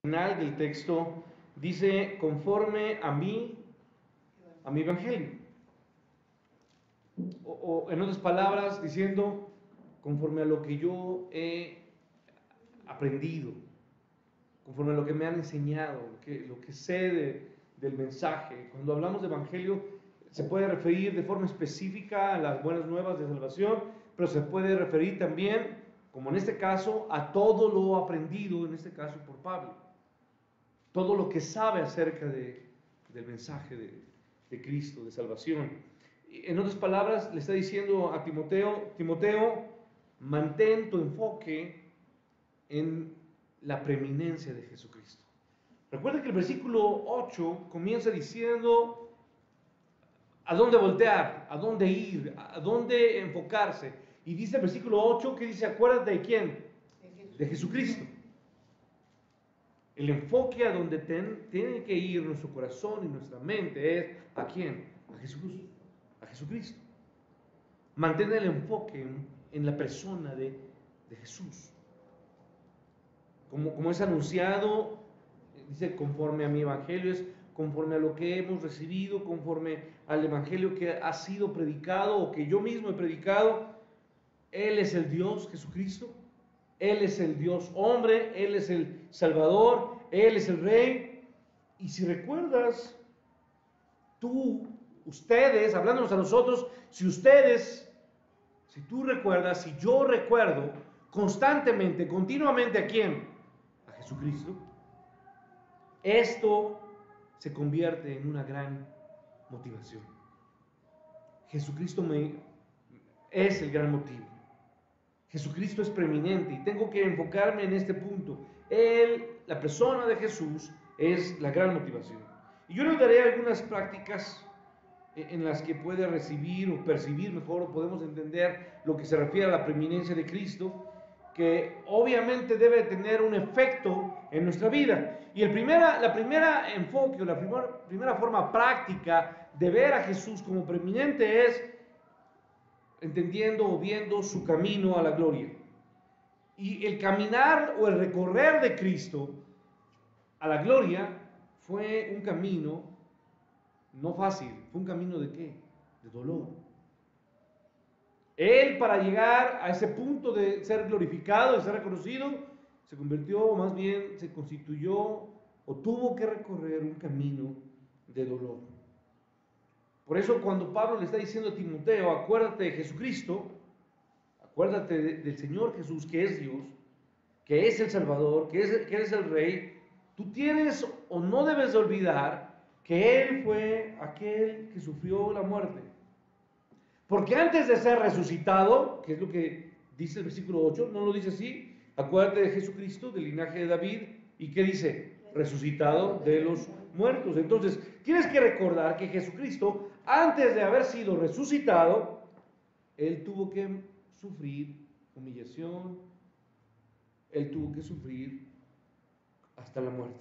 Final del texto dice conforme a mi evangelio. O en otras palabras, diciendo conforme a lo que yo he aprendido, conforme a lo que me han enseñado, lo que sé del mensaje. Cuando hablamos de evangelio, se puede referir de forma específica a las buenas nuevas de salvación, pero se puede referir también, como en este caso, a todo lo aprendido, en este caso por Pablo. Todo lo que sabe acerca del mensaje de Cristo, de salvación. En otras palabras, le está diciendo a Timoteo, mantén tu enfoque en la preeminencia de Jesucristo. Recuerda que el versículo 8 comienza diciendo a dónde voltear, a dónde ir, a dónde enfocarse. Y dice el versículo 8 que dice, acuérdate de quién, de Jesucristo. El enfoque a donde tiene que ir nuestro corazón y nuestra mente es ¿a quién? A Jesús, a Jesucristo. Mantén el enfoque en la persona de Jesús. Como es anunciado, dice conforme a mi evangelio, es conforme a lo que hemos recibido, conforme al evangelio que ha sido predicado o que yo mismo he predicado. Él es el Dios Jesucristo, Él es el Dios hombre, Él es el Salvador, Él es el Rey. Y si recuerdas, ustedes, hablándonos a nosotros, si tú recuerdas, si yo recuerdo constantemente, continuamente, ¿a quién? A Jesucristo. Esto se convierte en una gran motivación. Jesucristo es el gran motivo. Jesucristo es preeminente y tengo que enfocarme en este punto. La persona de Jesús, es la gran motivación. Y yo le daré algunas prácticas en las que puede recibir o percibir mejor, o podemos entender lo que se refiere a la preeminencia de Cristo, que obviamente debe tener un efecto en nuestra vida. Y la primera enfoque o la primera forma práctica de ver a Jesús como preeminente es entendiendo o viendo su camino a la gloria. Y el caminar o el recorrer de Cristo a la gloria fue un camino no fácil, fue un camino ¿de qué? De dolor. Él, para llegar a ese punto de ser glorificado, de ser reconocido, se convirtió, o más bien se constituyó o tuvo que recorrer un camino de dolor. Por eso cuando Pablo le está diciendo a Timoteo, acuérdate de Jesucristo, acuérdate del Señor Jesús, que es Dios, que es el Salvador, que es el Rey, tú tienes o no debes de olvidar que Él fue aquel que sufrió la muerte. Porque antes de ser resucitado, que es lo que dice el versículo 8, no lo dice así, acuérdate de Jesucristo, del linaje de David, ¿y qué dice? Resucitado de los muertos. Entonces, tienes que recordar que Jesucristo, antes de haber sido resucitado, Él tuvo que sufrir humillación, Él tuvo que sufrir hasta la muerte.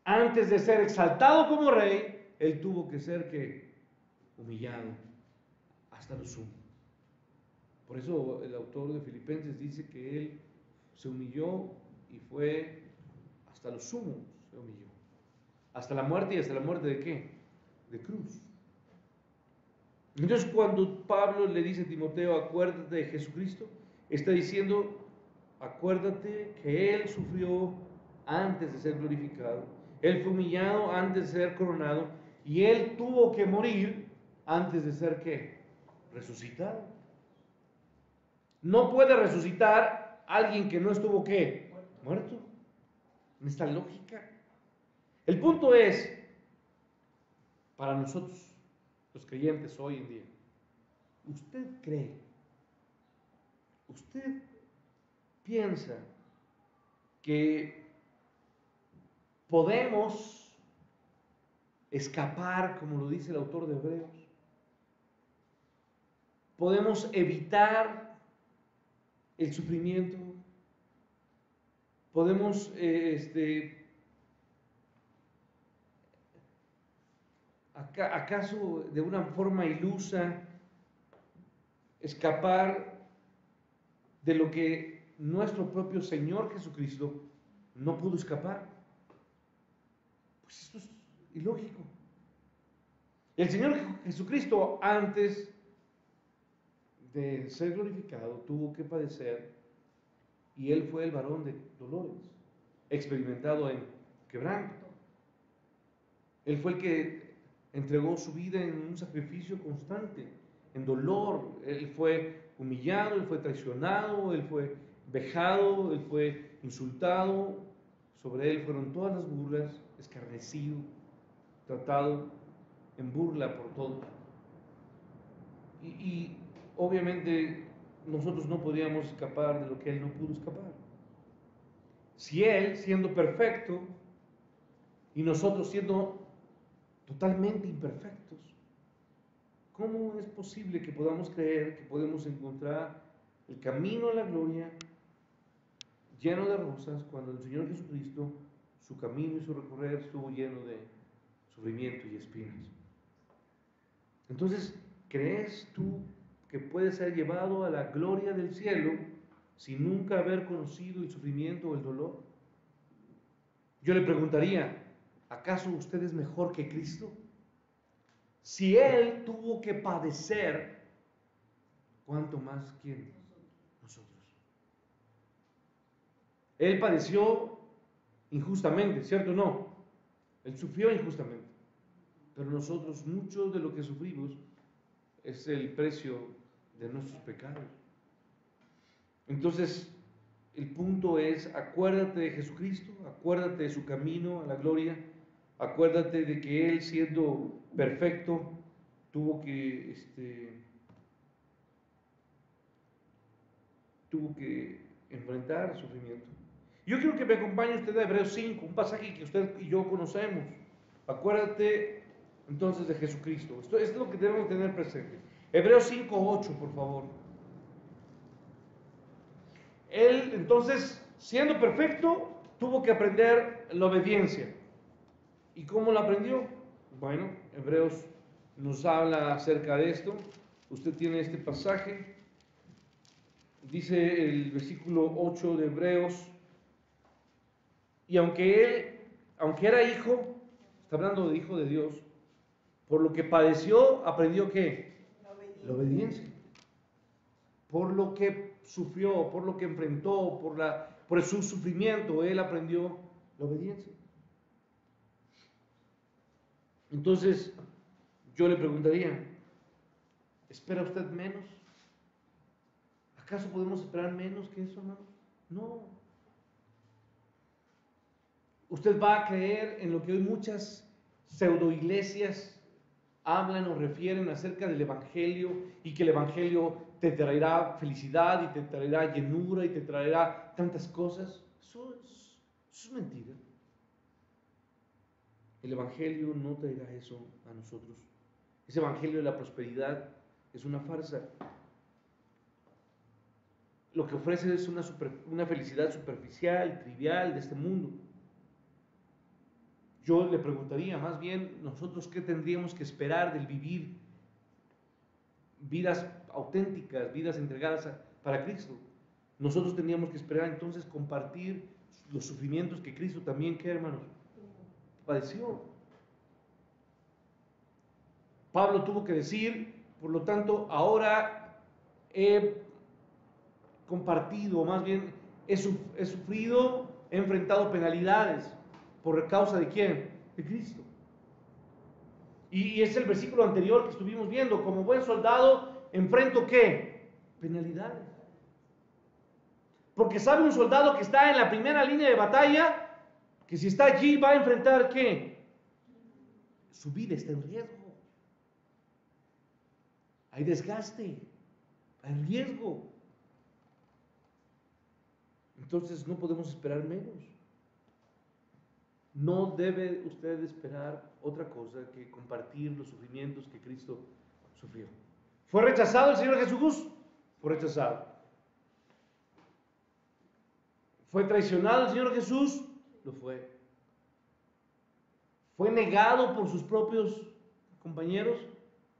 Antes de ser exaltado como rey, Él tuvo que ser ¿qué? Humillado hasta lo sumo. Por eso el autor de Filipenses dice que Él se humilló y fue hasta lo sumo, se humilló. Hasta la muerte, y hasta la muerte ¿de qué? De cruz. Entonces cuando Pablo le dice a Timoteo, acuérdate de Jesucristo, está diciendo, acuérdate que Él sufrió antes de ser glorificado, Él fue humillado antes de ser coronado, y Él tuvo que morir antes de ser ¿qué? Resucitado. No puede resucitar alguien que no estuvo ¿qué? Muerto. En esta lógica. El punto es, para nosotros, los creyentes hoy en día, ¿usted cree? ¿Usted piensa que podemos escapar, como lo dice el autor de Hebreos? ¿Podemos evitar el sufrimiento? ¿Podemos acaso de una forma ilusa escapar de lo que nuestro propio Señor Jesucristo no pudo escapar. Pues esto es ilógico. El Señor Jesucristo, antes de ser glorificado, tuvo que padecer, y Él fue el varón de dolores, experimentado en quebranto. Él fue el que entregó su vida en un sacrificio constante, en dolor. Él fue humillado, Él fue traicionado, Él fue vejado, Él fue insultado. Sobre Él fueron todas las burlas, escarnecido, tratado en burla por todos. Y obviamente nosotros no podíamos escapar de lo que Él no pudo escapar. Si Él, siendo perfecto, y nosotros siendo totalmente imperfectos, ¿cómo es posible que podamos creer que podemos encontrar el camino a la gloria lleno de rosas cuando el Señor Jesucristo, su camino y su recorrer estuvo lleno de sufrimiento y espinas? Entonces, ¿crees tú que puedes ser llevado a la gloria del cielo sin nunca haber conocido el sufrimiento o el dolor? Yo le preguntaría, ¿acaso usted es mejor que Cristo? Si Él tuvo que padecer, ¿cuánto más quién? Nosotros. Él padeció injustamente, ¿cierto o no? Él sufrió injustamente. Pero nosotros, mucho de lo que sufrimos es el precio de nuestros pecados. Entonces, el punto es, acuérdate de Jesucristo, acuérdate de su camino a la gloria, acuérdate de que Él, siendo perfecto, tuvo que enfrentar sufrimiento. Yo quiero que me acompañe usted a Hebreos 5, un pasaje que usted y yo conocemos. Acuérdate entonces de Jesucristo. Esto es lo que debemos tener presente. Hebreos 5, 8, por favor. Él, entonces, siendo perfecto, tuvo que aprender la obediencia. ¿Y cómo la aprendió? Bueno, Hebreos nos habla acerca de esto. Usted tiene este pasaje. Dice el versículo 8 de Hebreos: y aunque era hijo, está hablando de hijo de Dios, por lo que padeció, aprendió ¿qué? La obediencia. Por lo que sufrió, por lo que enfrentó, por su sufrimiento, él aprendió la obediencia. Entonces, yo le preguntaría, ¿espera usted menos? ¿Acaso podemos esperar menos que eso, hermano? No. Usted va a creer en lo que hoy muchas pseudoiglesias hablan o refieren acerca del Evangelio, y que el Evangelio te traerá felicidad y te traerá llenura y te traerá tantas cosas. Eso es mentira. El Evangelio no traerá eso a nosotros. Ese Evangelio de la prosperidad es una farsa. Lo que ofrece es una felicidad superficial, trivial de este mundo. Yo le preguntaría, más bien, nosotros qué tendríamos que esperar del vivir vidas auténticas, vidas entregadas para Cristo. Nosotros tendríamos que esperar entonces compartir los sufrimientos que Cristo también, ¿qué, hermanos? Padeció. Pablo tuvo que decir, por lo tanto, ahora he compartido, más bien he sufrido, he enfrentado penalidades. ¿Por causa de quién? De Cristo. Y es el versículo anterior que estuvimos viendo: como buen soldado, enfrento ¿qué? Penalidades. Porque sabe un soldado que está en la primera línea de batalla, que si está allí va a enfrentar ¿qué? Su vida está en riesgo. Hay desgaste, hay riesgo. Entonces no podemos esperar menos. No debe usted esperar otra cosa que compartir los sufrimientos que Cristo sufrió. ¿Fue rechazado el Señor Jesús? Fue rechazado. ¿Fue traicionado el Señor Jesús? Lo fue. ¿Fue negado por sus propios compañeros?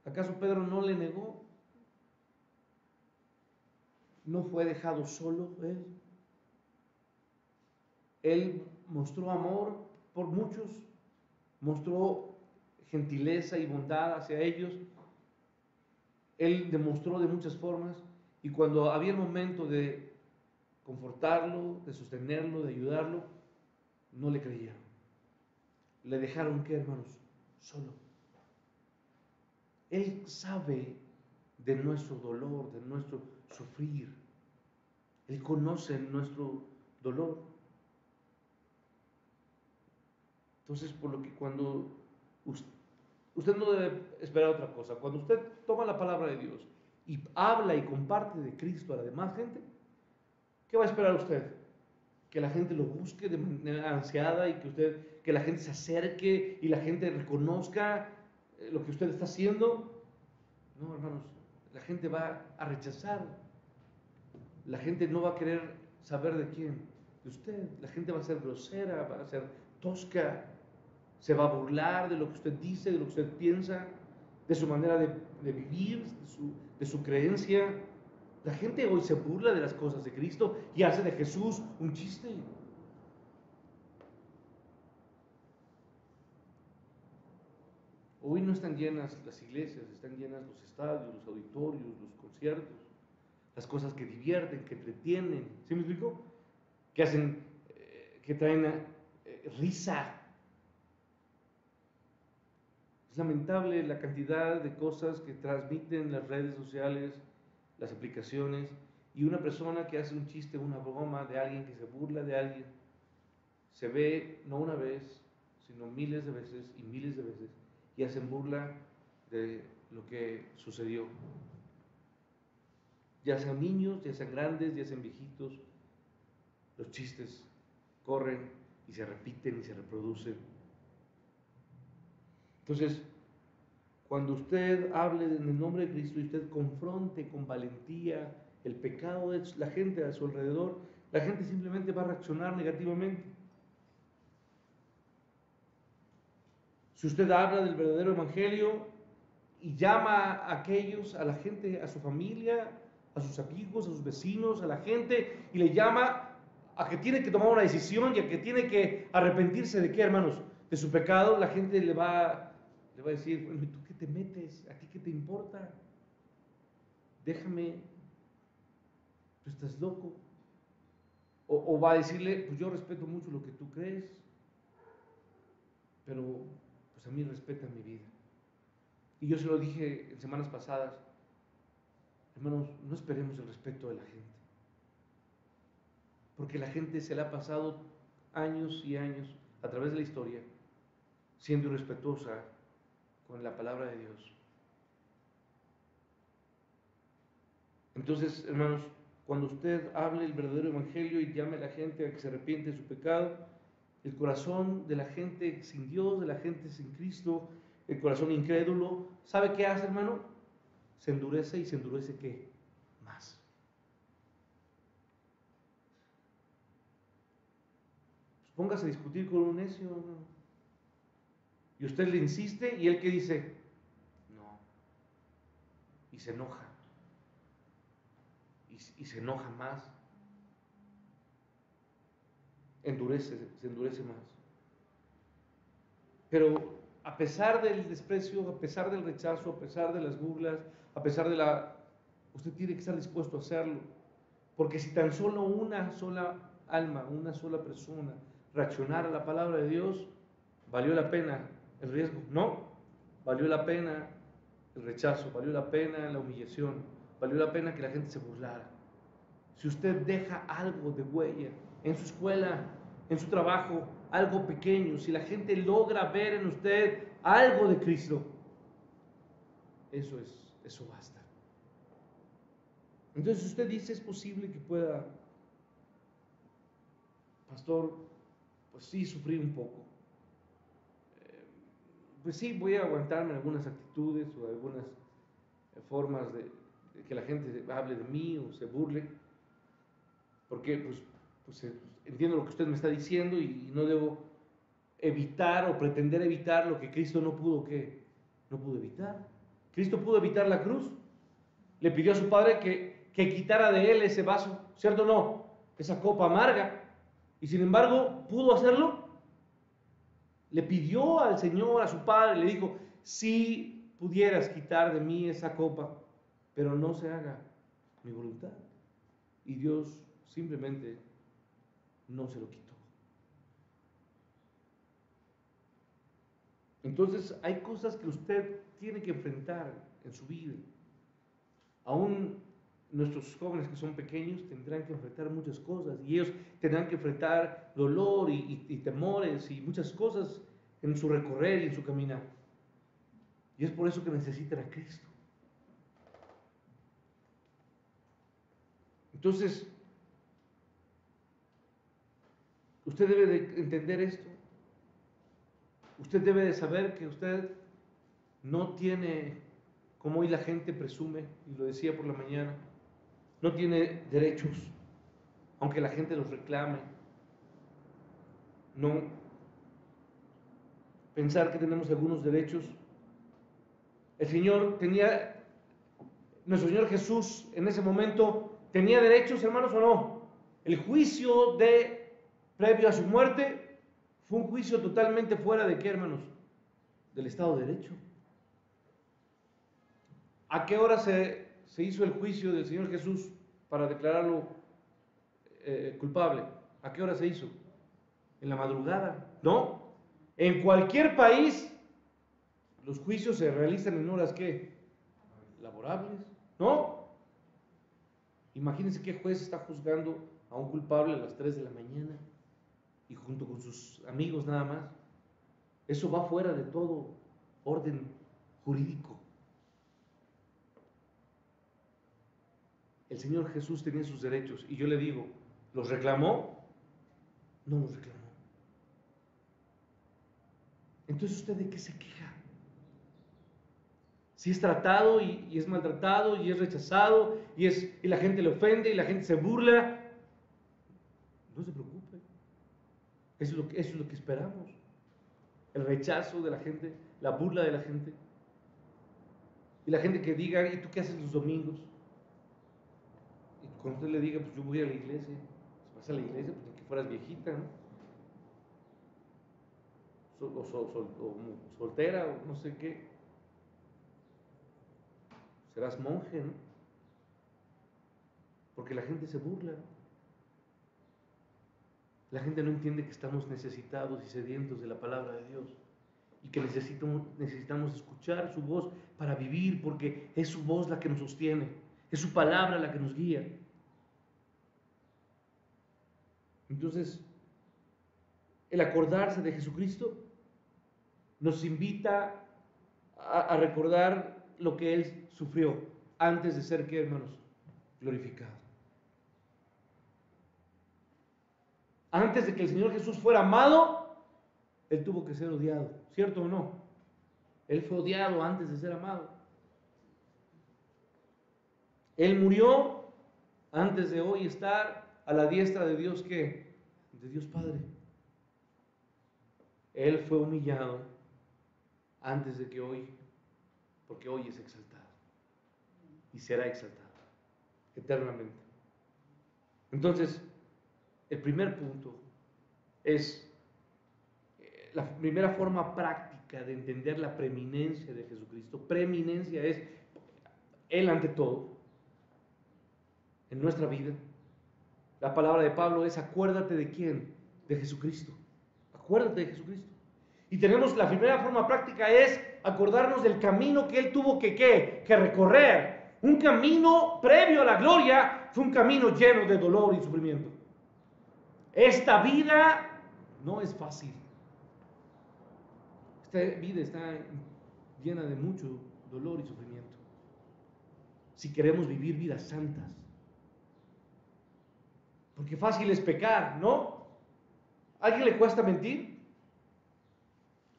¿Acaso Pedro no le negó? ¿No fue dejado solo él? Él mostró amor por muchos, mostró gentileza y bondad hacia ellos. Él demostró de muchas formas, y cuando había el momento de confortarlo, de sostenerlo, de ayudarlo, no le creyeron. Le dejaron, ¿qué, hermanos? Solo. Él sabe de nuestro dolor, de nuestro sufrir. Él conoce nuestro dolor. Entonces, por lo que cuando usted no debe esperar otra cosa, cuando usted toma la palabra de Dios y habla y comparte de Cristo a la demás gente, ¿qué va a esperar usted? Que la gente lo busque de manera ansiada y que la gente se acerque y la gente reconozca lo que usted está haciendo. No, hermanos, la gente va a rechazar. La gente no va a querer saber de quién, de usted. La gente va a ser grosera, va a ser tosca, se va a burlar de lo que usted dice, de lo que usted piensa, de su manera de vivir, de su creencia. La gente hoy se burla de las cosas de Cristo y hace de Jesús un chiste. Hoy no están llenas las iglesias, están llenas los estadios, los auditorios, los conciertos, las cosas que divierten, que entretienen. ¿Sí me explico? Que hacen, que traen risa. Es lamentable la cantidad de cosas que transmiten las redes sociales, las aplicaciones, y una persona que hace un chiste, una broma de alguien, que se burla de alguien, se ve no una vez, sino miles de veces y miles de veces, y hacen burla de lo que sucedió. Ya sean niños, ya sean grandes, ya sean viejitos, los chistes corren y se repiten y se reproducen. Entonces, cuando usted hable en el nombre de Cristo y usted confronte con valentía el pecado de la gente a su alrededor, la gente simplemente va a reaccionar negativamente. Si usted habla del verdadero evangelio y llama a aquellos, a la gente, a su familia, a sus amigos, a sus vecinos, a la gente, y le llama a que tiene que tomar una decisión y a que tiene que arrepentirse de qué, hermanos, de su pecado, la gente le va a decir, bueno, ¿y tú qué te metes? ¿A ti qué te importa? Déjame, tú estás loco. O va a decirle, pues yo respeto mucho lo que tú crees, pero pues a mí respeta mi vida. Y yo se lo dije en semanas pasadas, hermanos, no esperemos el respeto de la gente, porque la gente se le ha pasado años y años a través de la historia siendo irrespetuosa con la palabra de Dios. Entonces, hermanos, cuando usted hable el verdadero evangelio y llame a la gente a que se arrepiente de su pecado, el corazón de la gente sin Dios, de la gente sin Cristo, el corazón incrédulo, ¿sabe qué hace, hermano? Se endurece. ¿Y se endurece qué? Más. Pues póngase a discutir con un necio, hermano. Y usted le insiste, y él ¿qué dice? No. Y se enoja. Y se enoja más. Se endurece más. Pero a pesar del desprecio, a pesar del rechazo, a pesar de las burlas, a pesar de usted tiene que estar dispuesto a hacerlo. Porque si tan solo una sola alma, una sola persona reaccionara a la palabra de Dios, ¿valió la pena el riesgo? No. Valió la pena el rechazo, valió la pena la humillación, valió la pena que la gente se burlara. Si usted deja algo de huella en su escuela, en su trabajo, algo pequeño, si la gente logra ver en usted algo de Cristo, eso basta. Entonces usted dice, es posible que pueda, pastor, pues sí, sufrir un poco. Pues sí, voy a aguantarme algunas actitudes o algunas formas de que la gente hable de mí o se burle, porque pues entiendo lo que usted me está diciendo y no debo evitar o pretender evitar lo que Cristo no pudo evitar. Cristo pudo evitar la cruz. Le pidió a su Padre que quitara de él ese vaso, ¿cierto o no? Esa copa amarga. Y sin embargo, ¿pudo hacerlo? Le pidió al Señor, a su Padre, le dijo, si pudieras quitar de mí esa copa, pero no se haga mi voluntad. Y Dios simplemente no se lo quitó. Entonces hay cosas que usted tiene que enfrentar en su vida. Aún nuestros jóvenes que son pequeños tendrán que enfrentar muchas cosas y ellos tendrán que enfrentar dolor y temores y muchas cosas en su recorrer y en su caminar. Y es por eso que necesitan a Cristo. Entonces, usted debe de entender esto. Usted debe de saber que usted no tiene, como hoy la gente presume, y lo decía por la mañana, no tiene derechos, aunque la gente los reclame. No pensar que tenemos algunos derechos. El Señor tenía, nuestro Señor Jesús en ese momento, ¿tenía derechos, hermanos, o no? El juicio previo a su muerte fue un juicio totalmente fuera de ¿qué, hermanos? Del Estado de Derecho. ¿A qué hora se hizo el juicio del Señor Jesús para declararlo culpable? ¿A qué hora se hizo? En la madrugada, ¿no? En cualquier país, los juicios se realizan en horas, ¿qué? Laborables, ¿no? Imagínense qué juez está juzgando a un culpable a las 3 de la mañana y junto con sus amigos nada más. Eso va fuera de todo orden jurídico. El Señor Jesús tenía sus derechos y yo le digo, ¿los reclamó? No los reclamó. Entonces, ¿usted de qué se queja? Si es tratado y es maltratado y es rechazado y la gente le ofende y la gente se burla, no se preocupe. Eso es lo que esperamos. El rechazo de la gente, la burla de la gente. Y la gente que diga, ¿y tú qué haces los domingos? Y cuando usted le diga, pues yo voy a la iglesia. Si vas a la iglesia, pues ni que fueras viejita, ¿no? O soltera, o no sé qué. Serás monje, ¿no? Porque la gente se burla. La gente no entiende que estamos necesitados y sedientos de la palabra de Dios y que necesitamos escuchar su voz para vivir, porque es su voz la que nos sostiene, es su palabra la que nos guía. Entonces, el acordarse de Jesucristo nos invita a recordar lo que Él sufrió antes de ser, ¿qué, hermanos? Glorificado. Antes de que el Señor Jesús fuera amado, Él tuvo que ser odiado, ¿cierto o no? Él fue odiado antes de ser amado. Él murió antes de hoy estar a la diestra de Dios, ¿qué? De Dios Padre. Él fue humillado antes de que hoy, porque hoy es exaltado y será exaltado eternamente. Entonces, el primer punto es la primera forma práctica de entender la preeminencia de Jesucristo. Preeminencia es Él ante todo en nuestra vida. La palabra de Pablo es acuérdate de quién, de Jesucristo. Acuérdate de Jesucristo. Y tenemos la primera forma práctica es acordarnos del camino que Él tuvo que recorrer. Un camino previo a la gloria fue un camino lleno de dolor y sufrimiento. Esta vida no es fácil. Esta vida está llena de mucho dolor y sufrimiento. Si queremos vivir vidas santas. Porque fácil es pecar, ¿no? ¿A alguien le cuesta mentir?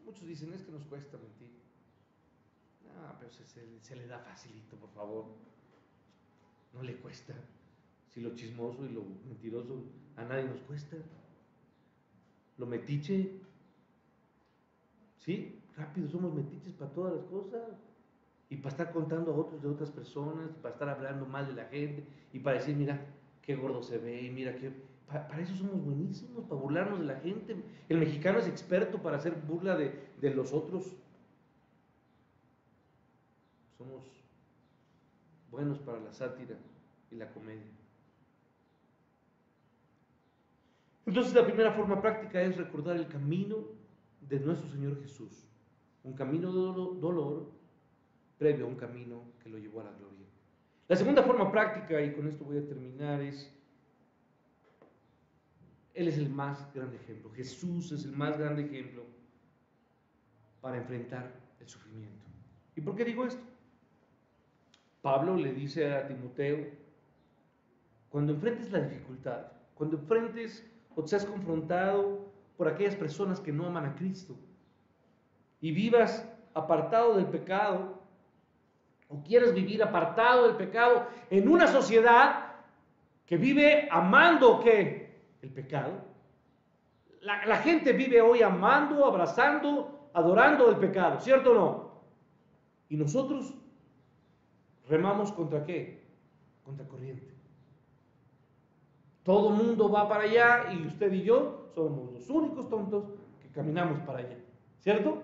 Muchos dicen, es que nos cuesta mentir. No, pero se le da facilito, por favor. No le cuesta. Si lo chismoso y lo mentiroso a nadie nos cuesta. Lo metiche, ¿sí? Rápido somos metiches para todas las cosas. Y para estar contando a otros de otras personas, para estar hablando mal de la gente, y para decir, mira, qué gordo se ve, y mira, Para eso somos buenísimos, para burlarnos de la gente. El mexicano es experto para hacer burla de los otros. Somos buenos para la sátira y la comedia. Entonces la primera forma práctica es recordar el camino de nuestro Señor Jesús. Un camino de dolor previo a un camino que lo llevó a la gloria. La segunda forma práctica, y con esto voy a terminar, es Él es el más grande ejemplo. Jesús es el más grande ejemplo para enfrentar el sufrimiento. ¿Y por qué digo esto? Pablo le dice a Timoteo, cuando enfrentes la dificultad, cuando enfrentes o seas confrontado por aquellas personas que no aman a Cristo y vivas apartado del pecado, o quieres vivir apartado del pecado en una sociedad que vive amando ¿qué? El pecado. La gente vive hoy amando, abrazando, adorando el pecado, ¿cierto o no? Y nosotros remamos contra ¿qué? Contra corriente. Todo el mundo va para allá y usted y yo somos los únicos tontos que caminamos para allá, ¿cierto?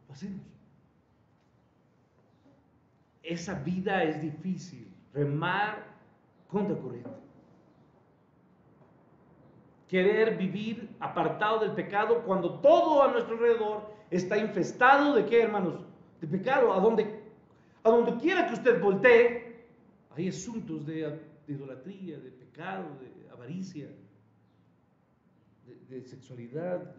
Lo hacemos. Esa vida es difícil, remar contra corriente. Querer vivir apartado del pecado cuando todo a nuestro alrededor está infestado de ¿qué, hermanos? De pecado. A donde quiera que usted voltee, hay asuntos de idolatría, de pecado, de avaricia, de sexualidad.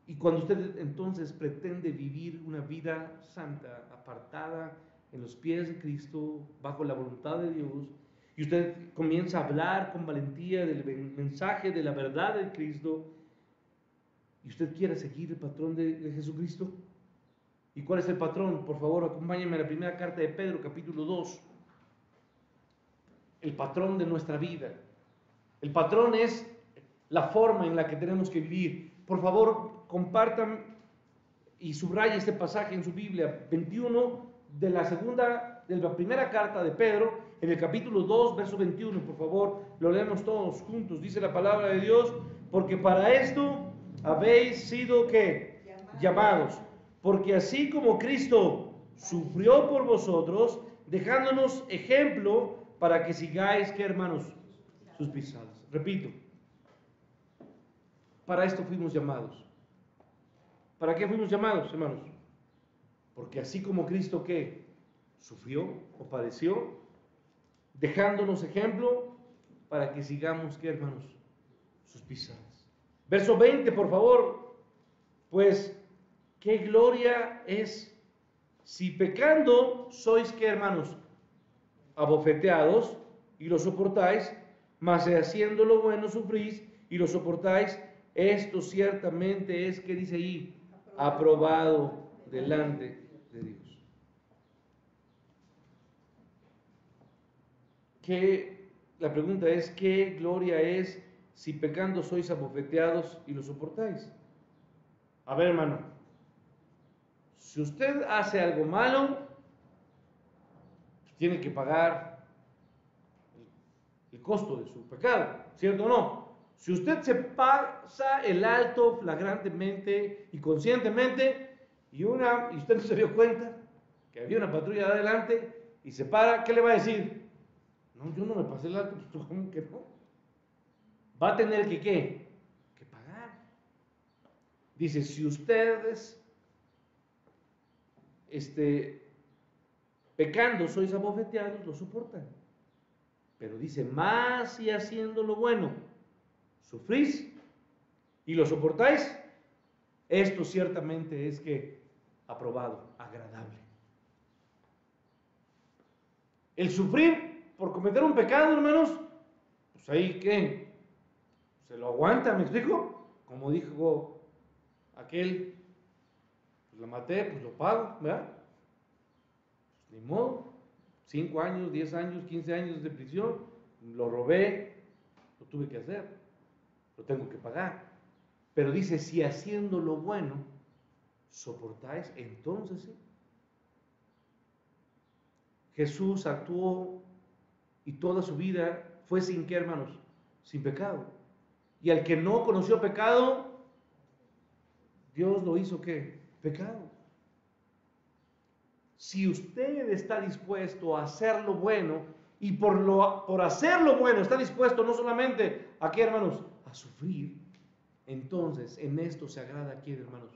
Y cuando usted entonces pretende vivir una vida santa, apartada en los pies de Cristo, bajo la voluntad de Dios, y usted comienza a hablar con valentía del mensaje de la verdad de Cristo, y usted quiere seguir el patrón de Jesucristo. ¿Y cuál es el patrón? Por favor, acompáñenme a la primera carta de Pedro, capítulo 2. El patrón de nuestra vida. El patrón es la forma en la que tenemos que vivir. Por favor, compartan y subrayen este pasaje en su Biblia, 21 de la primera carta de Pedro, en el capítulo 2, verso 21, por favor, lo leemos todos juntos. Dice la palabra de Dios, porque para esto habéis sido ¿qué? Llamados, porque así como Cristo sufrió por vosotros, dejándonos ejemplo para que sigáis, ¿qué, hermanos? Sus pisadas. Repito, para esto fuimos llamados. ¿Para qué fuimos llamados, hermanos? Porque así como Cristo, ¿qué? Sufrió o padeció, dejándonos ejemplo para que sigamos, ¿qué, hermanos? Sus pisadas. Verso 20, por favor. Pues, ¿qué gloria es si pecando sois, ¿qué, hermanos? Abofeteados y lo soportáis, mas si haciendo lo bueno sufrís y lo soportáis, esto ciertamente es, ¿qué dice ahí? Aprobado delante de Dios. La pregunta es, ¿qué gloria es si pecando sois abofeteados y lo soportáis? A ver, hermano, si usted hace algo malo, tiene que pagar el costo de su pecado, ¿cierto o no? Si usted se pasa el alto flagrantemente y conscientemente y usted no se dio cuenta que había una patrulla de adelante y se para, ¿qué le va a decir? No, yo no me pasé el alto, pues ¿cómo que no? Va a tener que ¿qué? Que pagar. Dice, si ustedes pecando sois abofeteados, lo soportan. Pero dice, más si haciendo lo bueno sufrís y lo soportáis, esto ciertamente es que aprobado, agradable. El sufrir por cometer un pecado, hermanos, pues ahí ¿qué? Se lo aguanta, ¿me explico? Como dijo aquel, pues la maté, pues lo pago, ¿verdad? Pues ni modo, 5 años, 10 años, 15 años de prisión, lo robé, lo tuve que hacer, lo tengo que pagar. Pero dice, si haciendo lo bueno soportáis, entonces sí. Jesús actuó y toda su vida fue sin qué, hermanos, sin pecado. Y al que no conoció pecado, Dios lo hizo ¿qué? Pecado. Si usted está dispuesto a hacer lo bueno y por hacer lo bueno está dispuesto no solamente a qué, hermanos, a sufrir, entonces en esto se agrada a quién, hermanos,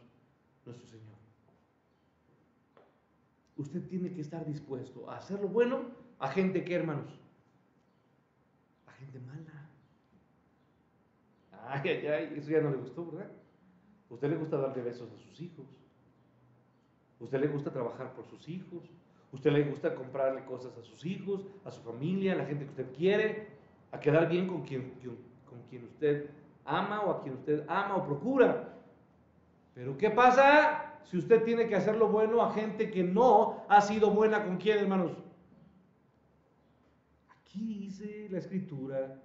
nuestro Señor. Usted tiene que estar dispuesto a hacer lo bueno a gente que, hermanos, a gente mala. Ay, ay, ay, eso ya no le gustó, ¿verdad? A usted le gusta darle besos a sus hijos. A usted le gusta trabajar por sus hijos. A usted le gusta comprarle cosas a sus hijos, a su familia, a la gente que usted quiere, a quedar bien con quien usted ama o a quien usted ama o procura. Pero ¿qué pasa si usted tiene que hacer lo bueno a gente que no ha sido buena con quién, hermanos? Aquí dice la Escritura,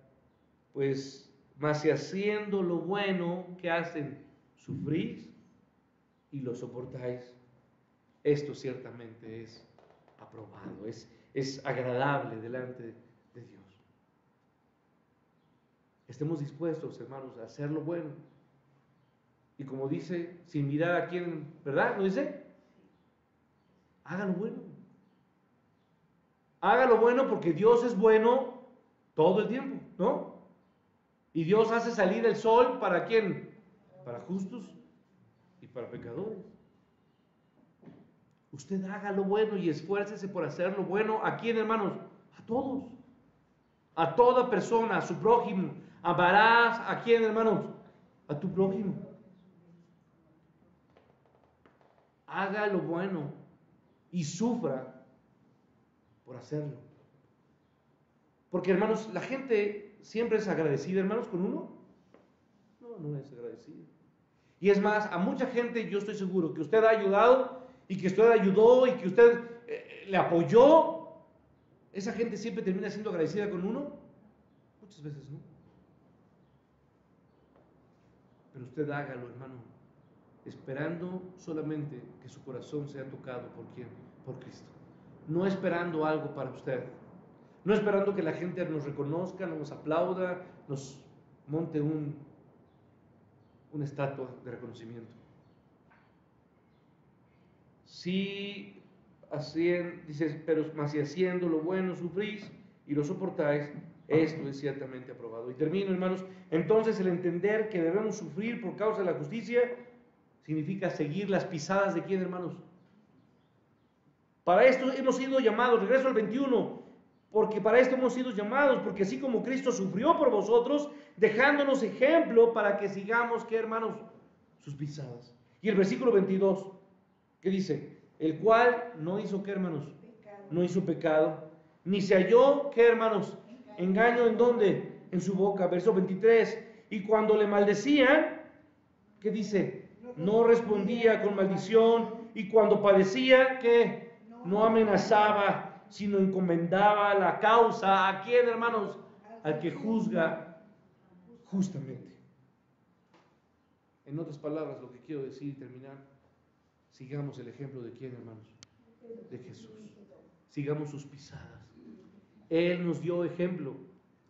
pues, mas si haciendo lo bueno que hacen, sufrís y lo soportáis, esto ciertamente es aprobado, es agradable delante de Dios. Estemos dispuestos, hermanos, a hacer lo bueno. Y como dice, sin mirar a quién, ¿verdad? ¿No dice? Haga lo bueno. Haga lo bueno porque Dios es bueno todo el tiempo, ¿no? Y Dios hace salir el sol ¿para quién? Para justos y para pecadores. Usted haga lo bueno y esfuércese por hacer lo bueno. ¿A quién, hermanos? A todos. A toda persona, a su prójimo. Amarás a quién, hermanos? A tu prójimo. Haga lo bueno y sufra por hacerlo. Porque, hermanos, la gente siempre es agradecida, hermanos, con uno. No, no es agradecida. Y es más, a mucha gente yo estoy seguro que usted ha ayudado y que usted ayudó y que usted le apoyó. Esa gente siempre termina siendo agradecida con uno. Muchas veces no. Pero usted hágalo, hermano, esperando solamente que su corazón sea tocado ¿por quién? Por Cristo. No esperando algo para usted. No esperando que la gente nos reconozca, nos aplauda, nos monte una estatua de reconocimiento. Si dices, pero más si haciendo lo bueno sufrís y lo soportáis, esto es ciertamente aprobado. Y termino, hermanos, entonces el entender que debemos sufrir por causa de la justicia significa seguir las pisadas de quién, hermanos. Para esto hemos sido llamados, regreso al 21, porque para esto hemos sido llamados, porque así como Cristo sufrió por vosotros, dejándonos ejemplo para que sigamos, ¿qué, hermanos? Sus pisadas. Y el versículo 22, ¿qué dice? El cual no hizo, ¿qué, hermanos? No hizo pecado, ni se halló, ¿qué, hermanos? Engaño, ¿en dónde? En su boca. Verso 23, y cuando le maldecían, ¿qué dice? No respondía con maldición, y cuando padecía, ¿qué? No amenazaba, sino encomendaba la causa. ¿A quién, hermanos? Al que juzga justamente. En otras palabras, lo que quiero decir y terminar, sigamos el ejemplo de quién, hermanos, de Jesús. Sigamos sus pisadas. Él nos dio ejemplo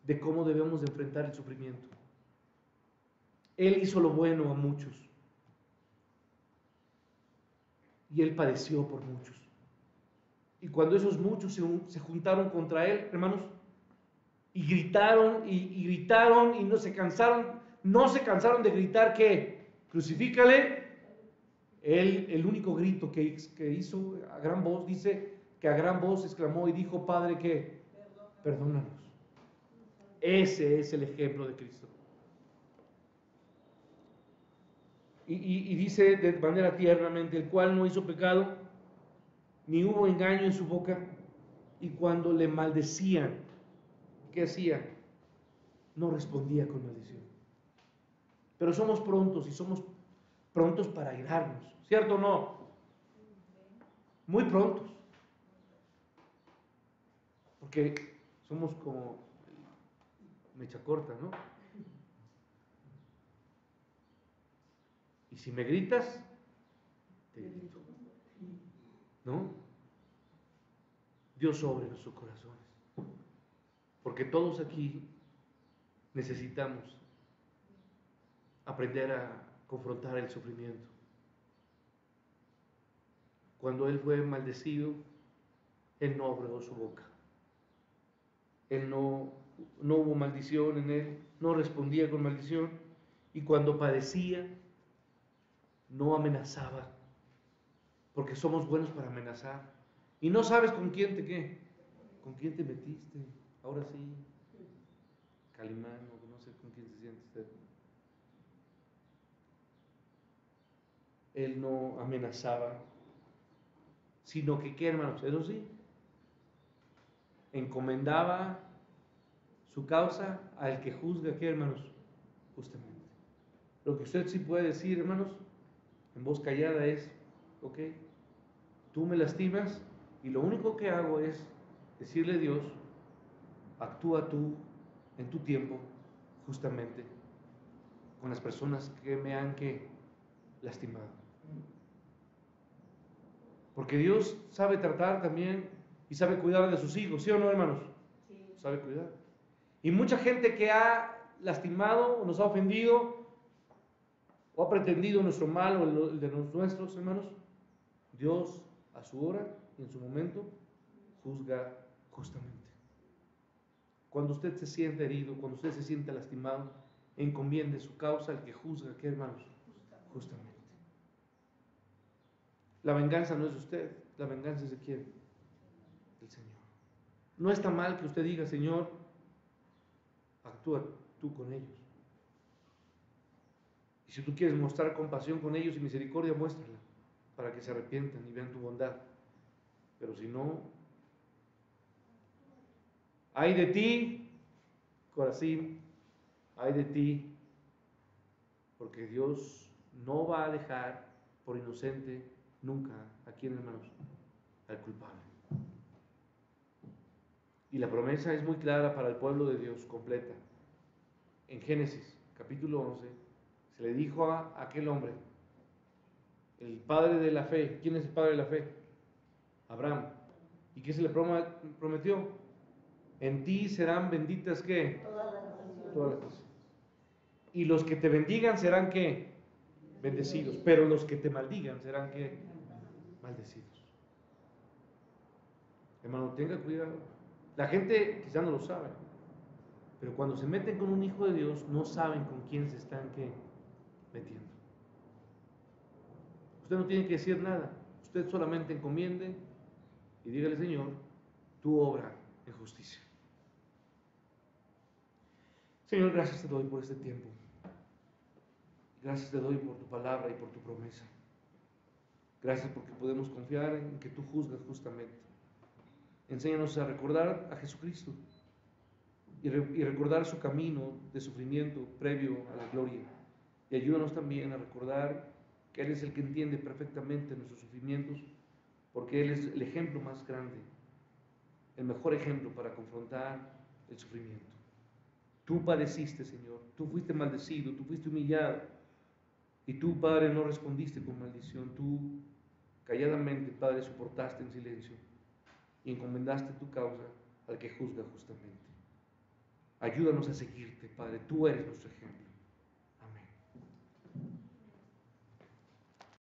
de cómo debemos de enfrentar el sufrimiento. Él hizo lo bueno a muchos. Y Él padeció por muchos. Y cuando esos muchos se juntaron contra Él, hermanos, y gritaron y gritaron y no se cansaron de gritar que crucifícale. Él, el único grito que hizo a gran voz, dice que a gran voz exclamó y dijo, Padre, ¿qué? Perdónanos. Ese es el ejemplo de Cristo. Y dice de manera tiernamente, el cual no hizo pecado, ni hubo engaño en su boca, y cuando le maldecían, ¿qué hacía? No respondía con maldición. Pero somos prontos y somos prontos para airarnos, ¿cierto o no? Muy prontos. Porque somos como mecha corta, ¿no? Y si me gritas, te grito, ¿no? Dios sobre nuestros corazones. Porque todos aquí necesitamos aprender a confrontar el sufrimiento. Cuando Él fue maldecido, Él no abrió su boca. Él no hubo maldición en Él, no respondía con maldición. Y cuando padecía, no amenazaba. Porque somos buenos para amenazar. Y no sabes con quién te metiste. Ahora sí, Calimán, no sé con quién se siente usted. Él no amenazaba, sino que, ¿qué, hermanos? Eso sí, encomendaba su causa al que juzga, ¿qué, hermanos? Justamente. Lo que usted sí puede decir, hermanos, en voz callada es, ok, tú me lastimas y lo único que hago es decirle a Dios, actúa tú en tu tiempo, justamente, con las personas que me han lastimado. Porque Dios sabe tratar también y sabe cuidar de sus hijos, ¿sí o no, hermanos? Sí. Sabe cuidar. Y mucha gente que ha lastimado o nos ha ofendido o ha pretendido nuestro mal o el de los nuestros, hermanos, Dios a su hora y en su momento juzga justamente. Cuando usted se siente herido, cuando usted se siente lastimado, encomiende su causa al que juzga, ¿qué, hermanos? Justamente. La venganza no es de usted, la venganza es de quién? Del Señor. No está mal que usted diga, Señor, actúa tú con ellos. Y si tú quieres mostrar compasión con ellos y misericordia, muéstrala para que se arrepientan y vean tu bondad. Pero si no, ay de ti, Corazín, ay de ti, porque Dios no va a dejar por inocente nunca a quien, hermanos, al culpable. Y la promesa es muy clara para el pueblo de Dios, completa. En Génesis, capítulo 11, se le dijo a aquel hombre, el padre de la fe. ¿Quién es el padre de la fe? Abraham. ¿Y qué se le prometió? En ti serán benditas, ¿qué? Todas las naciones. Y los que te bendigan serán, ¿qué? Bendecidos. Pero los que te maldigan serán, ¿qué? Maldecidos. Hermano, tenga cuidado. La gente quizá no lo sabe, pero cuando se meten con un hijo de Dios, no saben con quién se están, ¿qué? Metiendo. Usted no tiene que decir nada. Usted solamente encomiende y dígale, Señor, tú obra en justicia. Señor, gracias te doy por este tiempo. Gracias te doy por tu palabra y por tu promesa. Gracias porque podemos confiar en que tú juzgas justamente. Enséñanos a recordar a Jesucristo y recordar su camino de sufrimiento previo a la gloria. Y ayúdanos también a recordar que Él es el que entiende perfectamente nuestros sufrimientos, porque Él es el ejemplo más grande, el mejor ejemplo para confrontar el sufrimiento. Tú padeciste, Señor, tú fuiste maldecido, tú fuiste humillado, y tú, Padre, no respondiste con maldición, tú calladamente, Padre, soportaste en silencio y encomendaste tu causa al que juzga justamente. Ayúdanos a seguirte, Padre, tú eres nuestro ejemplo.